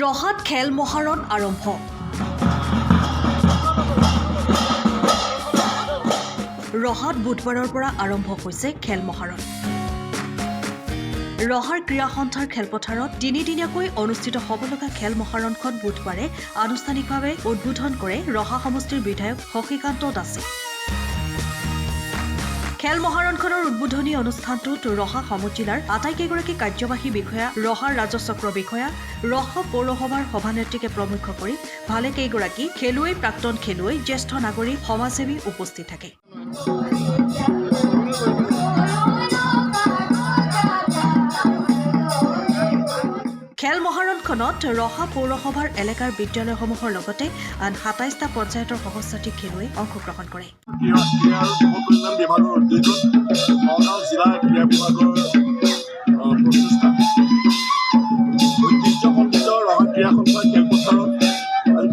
ৰহাত খেল মহাৰণ আৰম্ভ। ৰহাত বুধবাৰৰ পৰা আৰম্ভ হৈছে খেল মহাৰণ। ৰহাৰ ক্ৰীড়া সন্থাৰ খেলপথাৰত তিনিদিনীয়াকৈ অনুষ্ঠিত হ'ব লগা খেল মহাৰণখন বুধবাৰে আনুষ্ঠানিকভাৱে উদ্বোধন কৰে ৰহা সমষ্টিৰ বিধায়ক শশীকান্ত দাসে। খেল মহাৰণখনৰ উদ্বোধনী অনুষ্ঠানটোত ৰহা সমজিলাৰ আটাইকেইগৰাকী কাৰ্যবাহী বিষয়া, ৰহাৰ ৰাজচক্ৰ বিষয়া, ৰহা পৌৰসভাৰ সভানেত্ৰীকে প্ৰমুখ্য কৰি ভালেকেইগৰাকী খেলুৱৈ, প্ৰাক্তন খেলুৱৈ, জ্যেষ্ঠ নাগৰিক, সমাজসেৱী উপস্থিত থাকে। খেল মহাৰণখনত ৰহা পৌৰসভাৰ এলেকাৰ বিদ্যালয়সমূহৰ লগতে আন ২৭টা পঞ্চায়তৰ সহস্ৰাধিক খেলুৱৈ অংশগ্ৰহণ কৰে।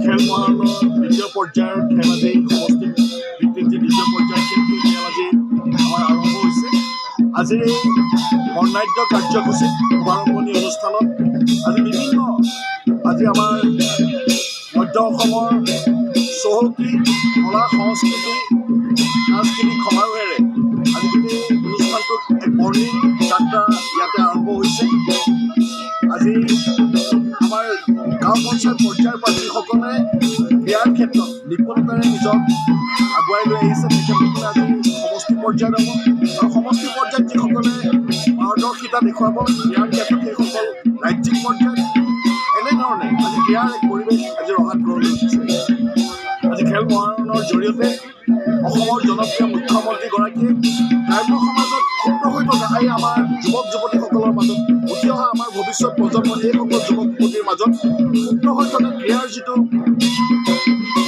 খেল মহাৰণৰ দ্বিতীয় পৰ্যায়ৰ খেল আজি সমষ্টিত দ্বিতীয় পৰ্যায়ৰ খেল আজি আমাৰ আৰম্ভ হৈছে। আজিৰ এই বৰ্ণাঢ্য কাৰ্যসূচীত শুভাৰম্ভণি অনুষ্ঠানত আজি আমাৰ মধ্য অসমৰ চহকী কলা সংস্কৃতি সাংস্কৃতিক সমাৰোহেৰে আজি গোটেই অনুষ্ঠানটোত এক বৰ্ণিল যাত্ৰা ইয়াতে আৰম্ভ হৈছে। আজি আমাৰ গাঁও পঞ্চায়ত পৰ্যায়ৰ প্ৰাৰ্থীসকলে ক্ৰীড়াৰ ক্ষেত্ৰত নিপুণতাৰে নিজক আগুৱাই লৈ আহিছে। তেখেতসকলে আজি সমষ্টি পৰ্যায়ত হ'ব আৰু সমষ্টি পৰ্যায়ত যিসকলে পাৰদৰ্শিতা দেখুৱাব ক্ৰীড়াৰ ক্ষেত্ৰত সেইসকল ৰাজ্যিক পৰ্যায়ত। এনেধৰণে আজি ক্ৰীড়াৰ এক পৰিৱেশ আজি ৰহাত গঢ় লৈ উঠিছে। আজি খেল মহাৰণৰ জৰিয়তে অসমৰ জনপ্ৰিয় মুখ্যমন্ত্ৰীগৰাকীয়ে গ্ৰাম্য সমাজত ক্ষুদ্ৰ হৈ থকা এই আমাৰ যুৱক যুৱতীসকলৰ মাজত উঠি অহা আমাৰ ভৱিষ্যত প্ৰজন্মৰ এইসকল যুৱক যুৱতীৰ মাজত ক্ষুদ্ৰ হৈ থকা ক্ৰীড়াৰ যিটো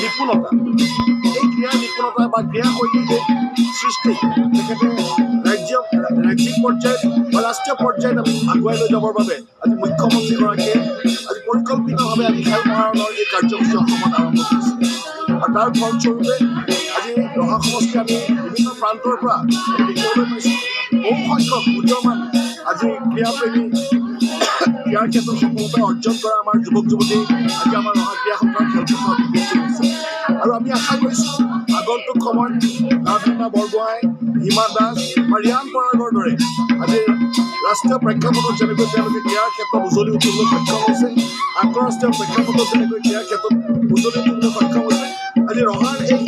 নিপুণতা, এই ক্ৰীড়াৰ নিপুণতা বা ক্ৰীড়া শৈলীৰ সৃষ্টি তেখেতে ৰাজ্যিক পৰ্যায়ত বা ৰাষ্ট্ৰীয় পৰ্যায়ত আগুৱাই লৈ যাবৰ বাবে আজি মুখ্যমন্ত্ৰীগৰাকীয়ে আজি পৰিকল্পিতভাৱে আজি খেল মহাৰণৰ এই কাৰ্যসূচী অসমত আৰম্ভ কৰিছে। আৰু তাৰ ফলস্বৰূপে আজি ৰহা সমষ্টি আমি বিভিন্ন প্ৰান্তৰ পৰা দেখিবলৈ পাইছোঁ বহু সংখ্যক উদীয়মান আজি ক্ৰীড়াপ্ৰেমী, ক্ৰীড়াৰ ক্ষেত্ৰত সফলতা অৰ্জন কৰা আমাৰ যুৱক যুৱতী আজি আমাৰ ৰহা ক্ৰীড়া সন্থাৰ খেলপথাৰত উপস্থিত হৈছে। আৰু আমি আশা কৰিছোঁ আগন্তুক সময়ত লাভলীনা বৰগোহাঁই, হিমা দাস বা ৰিয়ান পৰাগৰ দৰে আজি ৰাষ্ট্ৰীয় প্ৰেক্ষাপটত যেনেকৈ তেওঁলোকে ক্ৰীড়াৰ ক্ষেত্ৰত উজলি উঠিবলৈ সক্ষম হৈছে, আন্তঃৰাষ্ট্ৰীয় প্ৰেক্ষাপটত যেনেকৈ ক্ৰীড়াৰ ক্ষেত্ৰত উজলি উঠিবলৈ সক্ষম হৈছে, আজি ৰহাৰ এই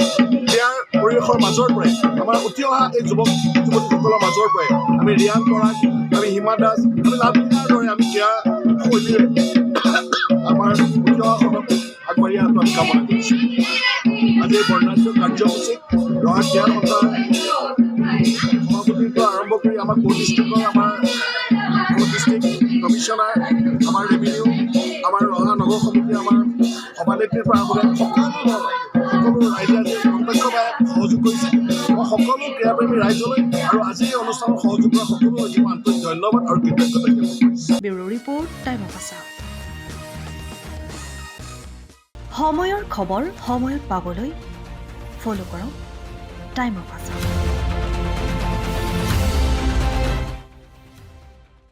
ক্ৰীড়াৰ পৰিৱেশৰ মাজৰ পৰাই আমাৰ উঠি অহা এই যুৱক যুৱতীসকলৰ মাজৰ পৰাই আমি ৰিয়ান পৰাগ, আমি হিমা দাস, আমি লাভলীনাৰ দৰে আমি ক্ৰীড়া শৈলীৰে আমাৰ উঠি অহা সময়ত আগবাঢ়ি অহাটো আমি কামনা কৰিছোঁ। আজি এই বৰ্ণাঢ্য কাৰ্যসূচীত ৰহা ক্ৰীড়া সন্থাৰ সভাপতিৰ পৰা আৰম্ভ কৰি আমাৰ কো ডিষ্ট্ৰিক্টৰ আমাৰ ডিষ্ট্ৰিক্ট কমিশ্যনাৰ, আমাৰ ৰেভিনিউ, আমাৰ ৰহা নগৰ সমিতিৰ আমাৰ সভানেত্ৰীৰ পৰা আৰম্ভ সকলো ৰাইজে আজি প্ৰত্যক্ষভাৱে সহযোগ কৰিছে। মই সকলো ক্ৰীড়াপ্ৰেমী ৰাইজলৈ আৰু আজি এই অনুষ্ঠানত সহযোগ কৰা সকলো ৰাইজক আন্তৰিক ধন্যবাদ আৰু কৃতজ্ঞতা জ্ঞাপন কৰিছোঁ। Bureau report, time of Assam. সময়ৰ খবৰ সময়ত পাবলৈ ফ'ল' কৰক টাইম অফ আছাম।